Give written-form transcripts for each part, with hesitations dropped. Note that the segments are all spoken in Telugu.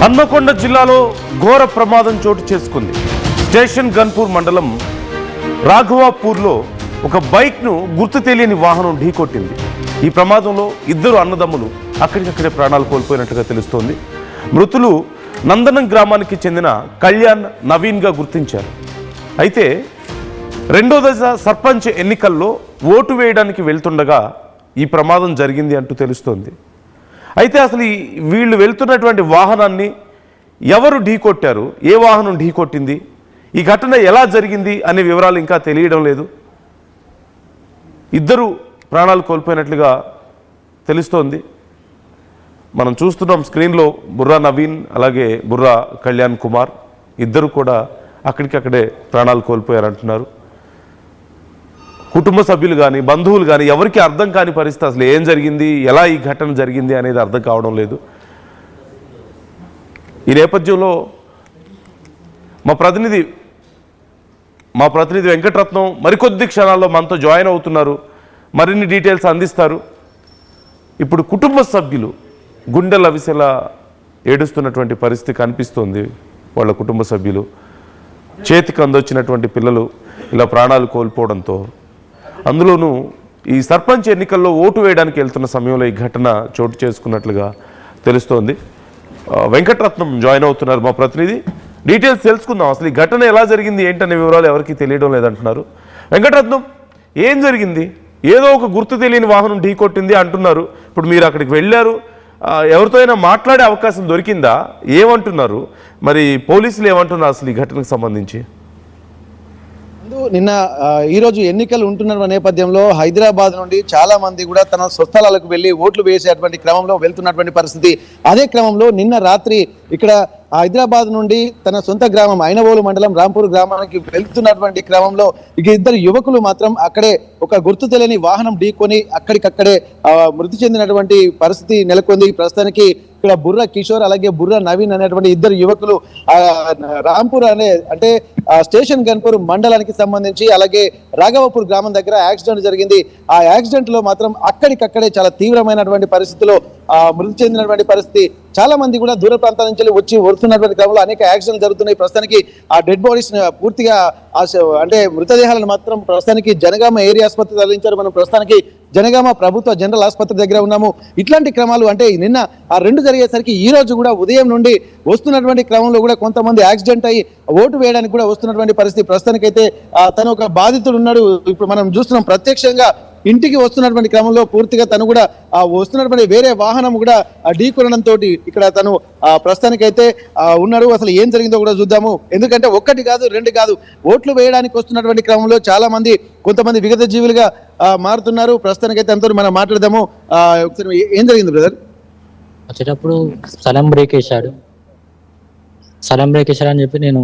హన్మకొండ జిల్లాలో ఘోర ప్రమాదం చోటు చేసుకుంది. స్టేషన్ గన్పూర్ మండలం రాఘవాపూర్లో ఒక బైక్ను గుర్తు తెలియని వాహనం ఢీకొట్టింది. ఈ ప్రమాదంలో ఇద్దరు అన్నదమ్ములు అక్కడికక్కడే ప్రాణాలు కోల్పోయినట్లుగా తెలుస్తోంది. మృతులు నందనం గ్రామానికి చెందిన కళ్యాణ్, నవీన్గా గుర్తించారు. అయితే రెండో దశ సర్పంచ్ ఎన్నికల్లో ఓటు వేయడానికి వెళ్తుండగా ఈ ప్రమాదం జరిగింది అంటూ తెలుస్తోంది. అయితే అసలు వీళ్ళు వెళ్తున్నటువంటి వాహనాన్ని ఎవరు ఢీకొట్టారు, ఏ వాహనం ఢీకొట్టింది, ఈ ఘటన ఎలా జరిగింది అనే వివరాలు ఇంకా తెలియడం లేదు. ఇద్దరు ప్రాణాలు కోల్పోయినట్లుగా తెలుస్తోంది. మనం చూస్తున్నాం స్క్రీన్లో బుర్రా నవీన్ అలాగే బుర్రా కళ్యాణ్ కుమార్ ఇద్దరు కూడా అక్కడికక్కడే ప్రాణాలు కోల్పోయారంటున్నారు. కుటుంబ సభ్యులు కానీ బంధువులు కానీ ఎవరికి అర్థం కాని పరిస్థితి, అసలు ఏం జరిగింది, ఎలా ఈ ఘటన జరిగింది అనేది అర్థం కావడం లేదు. ఈ నేపథ్యంలో మా ప్రతినిధి వెంకటరత్నం మరికొద్ది క్షణాల్లో మనతో జాయిన్ అవుతున్నారు, మరిన్ని డీటెయిల్స్ అందిస్తారు. ఇప్పుడు కుటుంబ సభ్యులు గుండెల అవిసెలా ఏడుస్తున్నటువంటి పరిస్థితి కనిపిస్తోంది. వాళ్ళ కుటుంబ సభ్యులు చేతికి అందొచ్చినటువంటి పిల్లలు ఇలా ప్రాణాలు కోల్పోవడంతో, అందులోనూ ఈ సర్పంచ్ ఎన్నికల్లో ఓటు వేయడానికి వెళ్తున్న సమయంలో ఈ ఘటన చోటు చేసుకున్నట్లుగా తెలుస్తోంది. వెంకటరత్నం జాయిన్ అవుతున్నారు, మా ప్రతినిధి. డీటెయిల్స్ తెలుసుకుందాం. అసలు ఈ ఘటన ఎలా జరిగింది ఏంటనే వివరాలు ఎవరికి తెలియడం లేదంటున్నారు. వెంకటరత్నం, ఏం జరిగింది? ఏదో ఒక గుర్తు తెలియని వాహనం ఢీకొట్టింది అంటున్నారు. ఇప్పుడు మీరు అక్కడికి వెళ్ళారు, ఎవరితో అయినా మాట్లాడే అవకాశం దొరికిందా? ఏమంటున్నారు మరి పోలీసులు, ఏమంటున్నారు అసలు ఈ ఘటనకు సంబంధించి? నిన్న ఈరోజు ఎన్నికలు ఉంటున్న నేపథ్యంలో హైదరాబాద్ నుండి చాలా మంది కూడా తన స్వస్థలాలకు వెళ్ళి ఓట్లు వేసేటువంటి క్రమంలో వెళ్తున్నటువంటి పరిస్థితి. అదే క్రమంలో నిన్న రాత్రి ఇక్కడ హైదరాబాద్ నుండి తన సొంత గ్రామం ఐనవోలు మండలం రాంపూర్ గ్రామానికి వెళ్తున్నటువంటి క్రమంలో ఇక ఇద్దరు యువకులు మాత్రం అక్కడే ఒక గుర్తు తెలియని వాహనం ఢీకొని అక్కడికక్కడే మృతి చెందినటువంటి పరిస్థితి నెలకొంది. ప్రస్తుతానికి ఇక్కడ బుర్ర కిషోర్ అలాగే బుర్ర నవీన్ అనేటువంటి ఇద్దరు యువకులు రాంపూర్ అంటే స్టేషన్ గన్పూర్ మండలానికి సంబంధించి అలాగే రాఘవపూర్ గ్రామం దగ్గర యాక్సిడెంట్ జరిగింది. ఆ యాక్సిడెంట్ లో మాత్రం అక్కడికక్కడే చాలా తీవ్రమైనటువంటి పరిస్థితిలో మృతి చెందినటువంటి పరిస్థితి. చాలా మంది కూడా దూర ప్రాంతాల నుంచి వచ్చి వస్తున్నటువంటి క్రమంలో అనేక యాక్సిడెంట్లు జరుగుతున్నాయి. ప్రస్తుతానికి ఆ డెడ్ బాడీస్ పూర్తిగా అంటే మృతదేహాలను మాత్రం ప్రస్తుతానికి జనగామ ఏరియా ఆసుపత్రి తరలించారు. మనం ప్రస్తుతానికి జనగామ ప్రభుత్వ జనరల్ ఆసుపత్రి దగ్గర ఉన్నాము. ఇట్లాంటి క్రమాలు అంటే నిన్న ఆ రెండు జరిగేసరికి ఈ రోజు కూడా ఉదయం నుండి వస్తున్నటువంటి క్రమంలో కూడా కొంతమంది యాక్సిడెంట్ అయ్యి ఓటు వేయడానికి కూడా వస్తున్నటువంటి పరిస్థితి. ప్రస్తుతానికైతే తను ఒక బాధితుడు ఉన్నాడు. ఇప్పుడు మనం చూస్తున్నాం ప్రత్యక్షంగా ఇంటికి వస్తున్నటువంటి క్రమంలో పూర్తిగా తను కూడా వస్తున్నటువంటి వేరే వాహనం కూడా ఢీకొనడంతో ఇక్కడ తను ప్రస్తుతానికైతే ఉన్నాడు. అసలు ఏం జరిగిందో కూడా చూద్దాము. ఎందుకంటే ఒక్కటి కాదు రెండు కాదు, ఓట్లు వేయడానికి వస్తున్నటువంటి క్రమంలో చాలా మంది కొంతమంది విగత జీవులుగా మారుతున్నారు. ప్రస్తుతానికైతే అంతా మనం మాట్లాడదాము. ఒకసారి ఏం జరిగింది బ్రదర్? వచ్చేటప్పుడు సలం బ్రేక్ వేసాడు అని చెప్పి నేను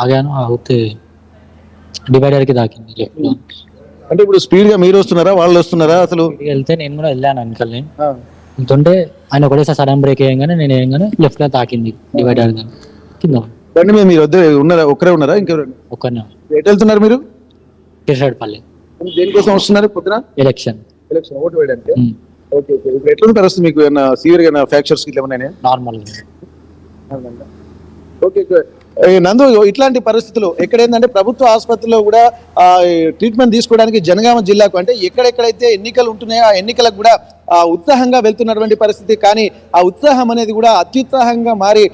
ఆగాను. ఆగితే డివైడర్కి తాకింది లెఫ్ట్ లో. అంటే ఇప్పుడు స్పీడ్ గా మీరు వస్తున్నారా వాళ్ళు వస్తున్నారా? అసలు వెళ్తే నేను కూడా వెళ్ళాను వెనకాలని. వెళ్తుంటే ఆయన ఒకటేసారి సడన్ బ్రేక్ వేయగానే నేను వేయగానే లెఫ్ట్ లో తాకింది డివైడర్ కింద. బండి మీద మీరు ఉన్నారా? ఒక్కరే ఉన్నారా? ఇంకెవరు? ఒక్కనే. ఎటు వెళ్తున్నారు మీరు? కిషాడ్పల్లి. దేనికోసం వస్తున్నారు? పొద్దున ఎలక్షన్ ఓటు వేయడానికి. Okay okay. ఇప్పుడు ఎట్లా పరిస్థితి మీకు? ఏమైనా సివియర్ గా ఫ్రాక్చర్స్ ఇట్లా ఏమైనా? నార్మల్. ఓకే. నందు, ఇట్లాంటి పరిస్థితులు ఎక్కడ ఏంటంటే ప్రభుత్వ ఆసుపత్రిలో కూడా ట్రీట్మెంట్ తీసుకోవడానికి జనగామ జిల్లాకు అంటే ఎక్కడెక్కడైతే ఎన్నికలు ఉంటున్నాయో ఆ ఎన్నికలకు కూడా ఉత్సాహంగా వెళ్తున్నటువంటి పరిస్థితి. కానీ ఆ ఉత్సాహం అనేది కూడా అత్యుత్సాహంగా మారి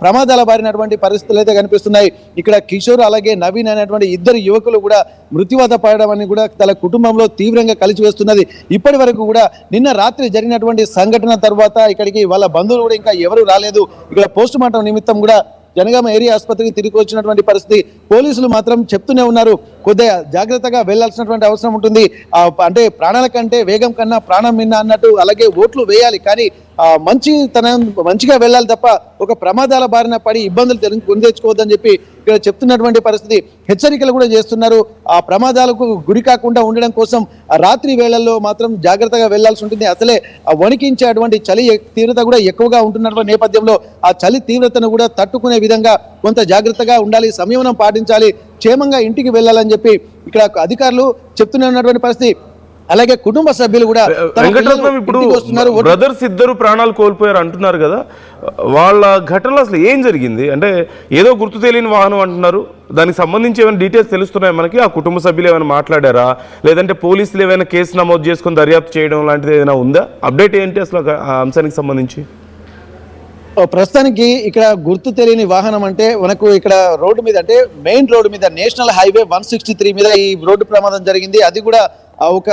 ప్రమాదాల బారినటువంటి పరిస్థితులు అయితే కనిపిస్తున్నాయి. ఇక్కడ కిషోర్ అలాగే నవీన్ అనేటువంటి ఇద్దరు యువకులు కూడా మృత్యువాత పడడం అని కూడా తన కుటుంబంలో తీవ్రంగా కలిసివేస్తున్నది. ఇప్పటి వరకు కూడా నిన్న రాత్రి జరిగినటువంటి సంఘటన తర్వాత ఇక్కడికి వాళ్ళ బంధువులు కూడా ఇంకా ఎవరు రాలేదు. ఇక్కడ పోస్ట్ మార్టం నిమిత్తం కూడా జనగామ ఏరియా ఆసుపత్రికి తిరిగి వచ్చినటువంటి పరిస్థితి. పోలీసులు మాత్రం చెప్తూనే ఉన్నారు, కొద్దిగా జాగ్రత్తగా వెళ్లాల్సినటువంటి అవసరం ఉంటుంది. అంటే ప్రాణాల కంటే వేగం కన్నా ప్రాణం మిన్న అన్నట్టు. అలాగే ఓట్లు వేయాలి కానీ మంచిగా వెళ్ళాలి తప్ప ఒక ప్రమాదాల బారిన పడి ఇబ్బందులు కొని తెచ్చుకోవద్దని చెప్పి ఇక్కడ చెప్తున్నటువంటి పరిస్థితి. హెచ్చరికలు కూడా చేస్తున్నారు. ఆ ప్రమాదాలకు గురి కాకుండా ఉండడం కోసం రాత్రి వేళల్లో మాత్రం జాగ్రత్తగా వెళ్లాల్సి ఉంటుంది. అసలే వణికించేటువంటి చలి తీవ్రత కూడా ఎక్కువగా ఉంటున్నటువంటి నేపథ్యంలో ఆ చలి తీవ్రతను కూడా తట్టుకునే విధంగా కొంత జాగ్రత్తగా ఉండాలి, సంయమనం పాటించాలి, క్షేమంగా ఇంటికి వెళ్ళాలని చెప్పి ఇక్కడ అధికారులు చెప్తూనే ఉన్నటువంటి పరిస్థితి. అలాగే కుటుంబ సభ్యులు కూడా తమ వెంకటరత్నం పిల్లలు ఇప్పుడు ఇంటికి వస్తున్నారు. బ్రదర్స్ ఇద్దరు ప్రాణాలు కోల్పోయారు అంటున్నారు కదా, వాళ్ళ ఘటనలో అసలు ఏం జరిగింది? అంటే ఏదో గుర్తు తెలియని వాహనం అంటున్నారు, దానికి సంబంధించి ఏమైనా డీటెయిల్స్ తెలుస్తున్నాయి మనకి? ఆ కుటుంబ సభ్యులు ఏమైనా మాట్లాడారా, లేదంటే పోలీసులు ఏమైనా కేసు నమోదు చేసుకొని దర్యాప్తు చేయడం లాంటిది ఏదైనా ఉందా? అప్డేట్ ఏంటి అసలు ఆ అంశానికి సంబంధించి? ప్రస్తుతానికి ఇక్కడ గుర్తు తెలియని వాహనం అంటే మనకు ఇక్కడ రోడ్డు మీద అంటే మెయిన్ రోడ్డు మీద నేషనల్ హైవే 163 మీద ఈ రోడ్డు ప్రమాదం జరిగింది. అది కూడా ఒక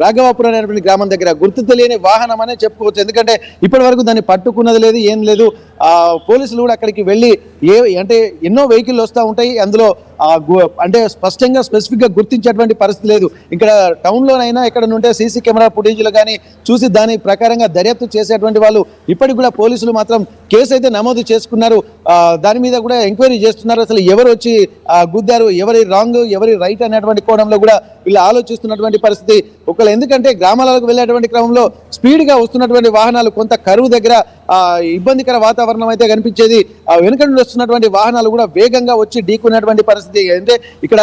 రాఘవాపురం అనేటువంటి గ్రామం దగ్గర గుర్తు తెలియని వాహనం అనే చెప్పుకోవచ్చు. ఎందుకంటే ఇప్పటి వరకు దాన్ని పట్టుకున్నది లేదు, ఏం లేదు. పోలీసులు కూడా అక్కడికి వెళ్ళి అంటే ఎన్నో వెహికల్ వస్తూ ఉంటాయి, అందులో అంటే స్పష్టంగా స్పెసిఫిక్ గా గుర్తించేటువంటి పరిస్థితి లేదు. ఇక్కడ టౌన్ లోనైనా ఎక్కడ ఉంటే సీసీ కెమెరా ఫుటేజ్లు కానీ చూసి దాని ప్రకారంగా దర్యాప్తు చేసేటువంటి వాళ్ళు ఇప్పటికి కూడా పోలీసులు మాత్రం కేసు అయితే నమోదు చేసుకున్నారు. దాని మీద కూడా ఎంక్వైరీ చేస్తున్నారు. అసలు ఎవరు వచ్చి గుద్దారు, ఎవరి రాంగ్ ఎవరి రైట్ అనేటువంటి కోణంలో కూడా వీళ్ళు ఆలోచిస్తున్నటువంటి పరిస్థితి. ఒకవేళ ఎందుకంటే గ్రామాలకు వెళ్ళేటువంటి క్రమంలో స్పీడ్ గా వస్తున్నటువంటి వాహనాలు కొంత కరువు దగ్గర ఇబ్బందికర వాతావరణం అయితే కనిపించేది. వెనుక నుండి వస్తున్నటువంటి వాహనాలు కూడా వేగంగా వచ్చి ఢీకున్నటువంటి పరిస్థితి. అంటే ఇక్కడ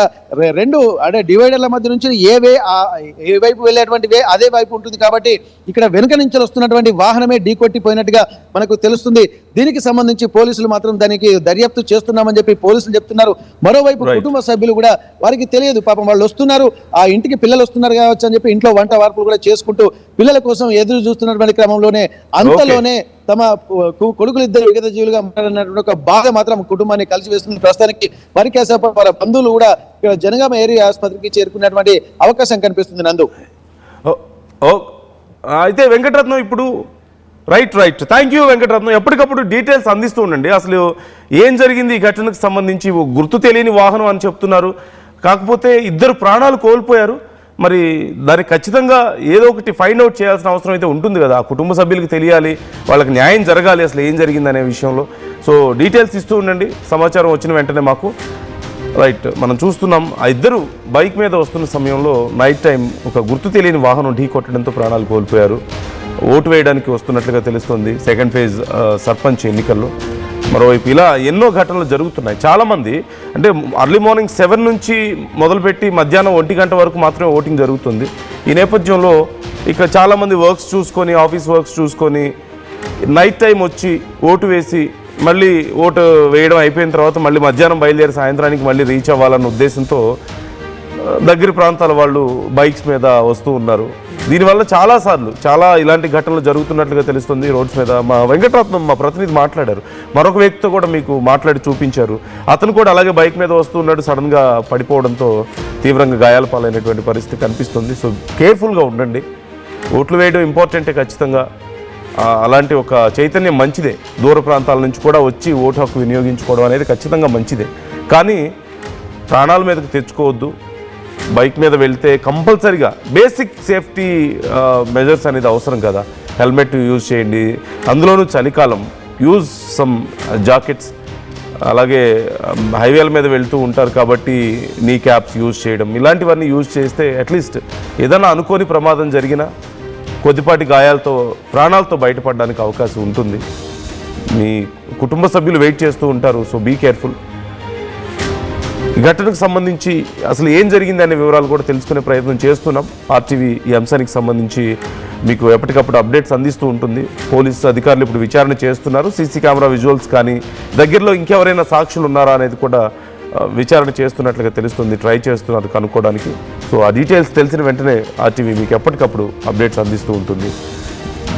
రెండు అంటే డివైడర్ల మధ్య నుంచి ఏ వైపు వెళ్ళేటువంటి వే అదే వైపు ఉంటుంది కాబట్టి ఇక్కడ వెనుక నుంచి వస్తున్నటువంటి వాహనమే ఢీకొట్టిపోయినట్టుగా మనకు తెలుస్తుంది. దీనికి సంబంధించి పోలీసులు మాత్రం దానికి దర్యాప్తు చేస్తున్నామని చెప్పి పోలీసులు చెప్తున్నారు. మరోవైపు కుటుంబ సభ్యులు కూడా వారికి తెలియదు, పాపం వాళ్ళు వస్తున్నారు, ఆ ఇంటికి పిల్లలు వస్తున్నారు కావచ్చు అని చెప్పి ఇంట్లో వంట వార్పులు కూడా చేసుకుంటూ పిల్లల కోసం ఎదురు చూస్తున్నటువంటి క్రమంలోనే అంతలోనే తమ కొడుకులు ఇద్దరు విగత జీవులుగా మాట్లాడినటువంటి ఒక బాధ మాత్రం కుటుంబాన్ని కలిసి వేస్తుంది. ప్రస్తుతానికి మరి కాసేపు వారి బంధువులు కూడా ఇక్కడ జనగామ ఏరియా ఆసుపత్రికి చేరుకునేటువంటి అవకాశం కనిపిస్తుంది. నందు అయితే వెంకటరత్నం ఇప్పుడు రైట్ థ్యాంక్ యూ వెంకటరత్నం. ఎప్పటికప్పుడు డీటెయిల్స్ అందిస్తూ ఉండండి. అసలు ఏం జరిగింది ఈ ఘటనకు సంబంధించి? గుర్తు తెలియని వాహనం అని చెప్తున్నారు, కాకపోతే ఇద్దరు ప్రాణాలు కోల్పోయారు. మరి దానికి ఖచ్చితంగా ఏదో ఒకటి ఫైండ్ అవుట్ చేయాల్సిన అవసరం అయితే ఉంటుంది కదా. ఆ కుటుంబ సభ్యులకు తెలియాలి, వాళ్ళకి న్యాయం జరగాలి అసలు ఏం జరిగింది అనే విషయంలో. సో డీటెయిల్స్ ఇస్తూ ఉండండి, సమాచారం వచ్చిన వెంటనే మాకు. రైట్, మనం చూస్తున్నాం ఆ ఇద్దరు బైక్ మీద వస్తున్న సమయంలో నైట్ టైం ఒక గుర్తు తెలియని వాహనం ఢీ కొట్టడంతో ప్రాణాలు కోల్పోయారు. ఓటు వేయడానికి వస్తున్నట్లుగా తెలుస్తుంది సెకండ్ ఫేజ్ సర్పంచ్ ఎన్నికల్లో. మరోవైపు ఇలా ఎన్నో ఘటనలు జరుగుతున్నాయి. చాలామంది అంటే అర్లీ మార్నింగ్ 7 నుంచి మొదలుపెట్టి మధ్యాహ్నం 1 గంట వరకు మాత్రమే ఓటింగ్ జరుగుతుంది. ఈ నేపథ్యంలో ఇక చాలామంది వర్క్స్ చూసుకొని, ఆఫీస్ వర్క్స్ చూసుకొని నైట్ టైం వచ్చి ఓటు వేసి మళ్ళీ ఓటు వేయడం అయిపోయిన తర్వాత మళ్ళీ మధ్యాహ్నం బయలుదేరి సాయంత్రానికి మళ్ళీ రీచ్ అవ్వాలన్న ఉద్దేశంతో దగ్గర ప్రాంతాల వాళ్ళు బైక్స్ మీద వస్తూ ఉన్నారు. దీనివల్ల చాలా ఇలాంటి ఘటనలు జరుగుతున్నట్లుగా తెలుస్తుంది రోడ్స్ మీద. మా వెంకటరత్నం మా ప్రతినిధి మాట్లాడారు, మరొక వ్యక్తితో కూడా మీకు మాట్లాడి చూపించారు. అతను కూడా అలాగే బైక్ మీద వస్తూ ఉన్నాడు, సడన్గా పడిపోవడంతో తీవ్రంగా గాయాల పాలైనటువంటి పరిస్థితి కనిపిస్తుంది. సో కేర్ఫుల్గా ఉండండి, ఓట్లు వేయడం ఇంపార్టెంటే ఖచ్చితంగా. అలాంటి ఒక చైతన్యం మంచిదే, దూర ప్రాంతాల నుంచి కూడా వచ్చి ఓటు హక్కు వినియోగించుకోవడం అనేది ఖచ్చితంగా మంచిదే. కానీ ప్రాణాల మీదకి తెచ్చుకోవద్దు. బైక్ మీద వెళ్తే కంపల్సరీగా బేసిక్ సేఫ్టీ మెజర్స్ అనేది అవసరం కదా. హెల్మెట్ యూజ్ చేయండి, అందులోనూ చలికాలం యూజ్ సమ్ జాకెట్స్. అలాగే హైవేల మీద వెళ్తూ ఉంటారు కాబట్టి నీ క్యాప్స్ యూజ్ చేయడం, ఇలాంటివన్నీ యూజ్ చేస్తే అట్లీస్ట్ ఏదైనా అనుకోని ప్రమాదం జరిగినా కొద్దిపాటి గాయాలతో ప్రాణాలతో బయటపడడానికి అవకాశం ఉంటుంది. మీ కుటుంబ సభ్యులు వెయిట్ చేస్తూ ఉంటారు. So be careful. ఈ ఘటనకు సంబంధించి అసలు ఏం జరిగింది అనే వివరాలు కూడా తెలుసుకునే ప్రయత్నం చేస్తున్నాం. ఆర్టీవీ ఈ అంశానికి సంబంధించి మీకు ఎప్పటికప్పుడు అప్డేట్స్ అందిస్తూ ఉంటుంది. పోలీసు అధికారులు ఇప్పుడు విచారణ చేస్తున్నారు. సీసీ కెమెరా విజువల్స్ కానీ దగ్గరలో ఇంకెవరైనా సాక్షులు ఉన్నారా అనేది కూడా విచారణ చేస్తున్నట్లుగా తెలుస్తుంది, ట్రై చేస్తున్నారు కనుక్కోవడానికి. సో ఆ డీటెయిల్స్ తెలిసిన వెంటనే ఆర్టీవీ మీకు ఎప్పటికప్పుడు అప్డేట్స్ అందిస్తూ ఉంటుంది.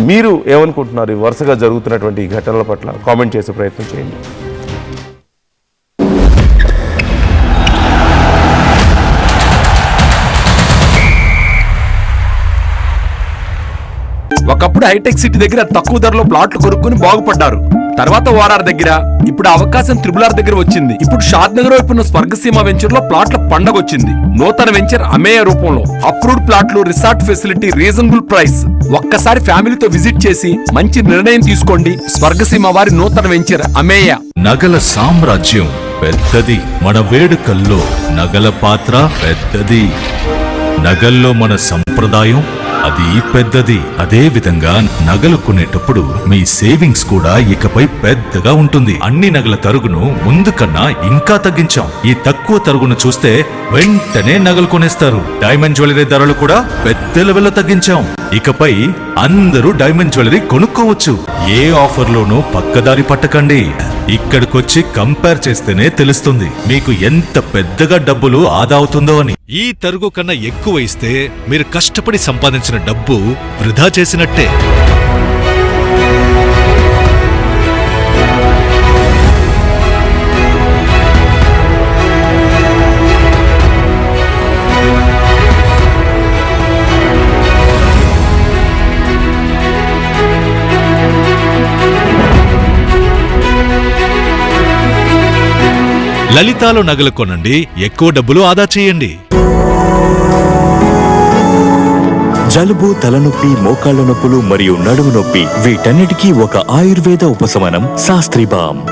మీరు ఏమనుకుంటున్నారు వరుసగా జరుగుతున్నటువంటి ఈ ఘటనల పట్ల? కామెంట్ చేసే ప్రయత్నం చేయండి. ఒకప్పుడు హైటెక్ సిటీ దగ్గర తక్కువ ధరలో ప్లాట్లు కొనుక్కుని బాగుపడ్డారు. తర్వాత ఓఆర్ఆర్ దగ్గర, ఇప్పుడు అవకాశం త్రిబుల్ దగ్గర వచ్చింది. ఇప్పుడు షాద్ నగర్ వైపు ఉన్న స్వర్గసీమ వెంచర్ లో ప్లాట్ల పండగ వచ్చింది. నూతన వెంచర్ అమేయ రూపంలో అప్రూవ్డ్ ప్లాట్లు, రిసార్ట్ ఫెసిలిటీ, రీజనబుల్ ప్రైస్. ఒక్కసారి ఫ్యామిలీతో విజిట్ చేసి మంచి నిర్ణయం తీసుకోండి. స్వర్గసీమ వారి నూతన వెంచర్ అమేయ. నగల సామ్రాజ్యం పెద్దది, మన వేడుకల్లో నగల పాత్ర పెద్దది. నగల్లో మన సంప్రదాయం అది పెద్దది. అదే విధంగా నగలు కొనేటప్పుడు మీ సేవింగ్స్ కూడా ఇకపై పెద్దగా ఉంటుంది. అన్ని నగల తరుగును ముందు కన్నా ఇంకా తగ్గించాం. ఈ తక్కువ తరుగును చూస్తే వెంటనే నగలు కొనేస్తారు. డైమండ్ జ్యువెలరీ ధరలు కూడా పెద్ద లెవెల్లో తగ్గించాం. ఇకపై అందరూ డైమండ్ జ్యువెలరీ కొనుక్కోవచ్చు. ఏ ఆఫర్లోనూ పక్కదారి పట్టకండి. ఇక్కడికొచ్చి కంపేర్ చేస్తేనే తెలుస్తుంది మీకు ఎంత పెద్దగా డబ్బులు ఆదా అవుతుందో అని. ఈ తరుగు కన్నా ఎక్కువ ఇస్తే మీరు కష్టపడి సంపాదించిన డబ్బు వృధా చేసినట్టే. లలితాలో నగలు కొనండి, ఎక్కువ డబ్బులు ఆదా చేయండి. జలుబు, తలనొప్పి, మోకాళ్ల నొప్పులు మరియు నడుము నొప్పి వీటన్నిటికీ ఒక ఆయుర్వేద ఉపశమనం శాస్త్రీ బామ్.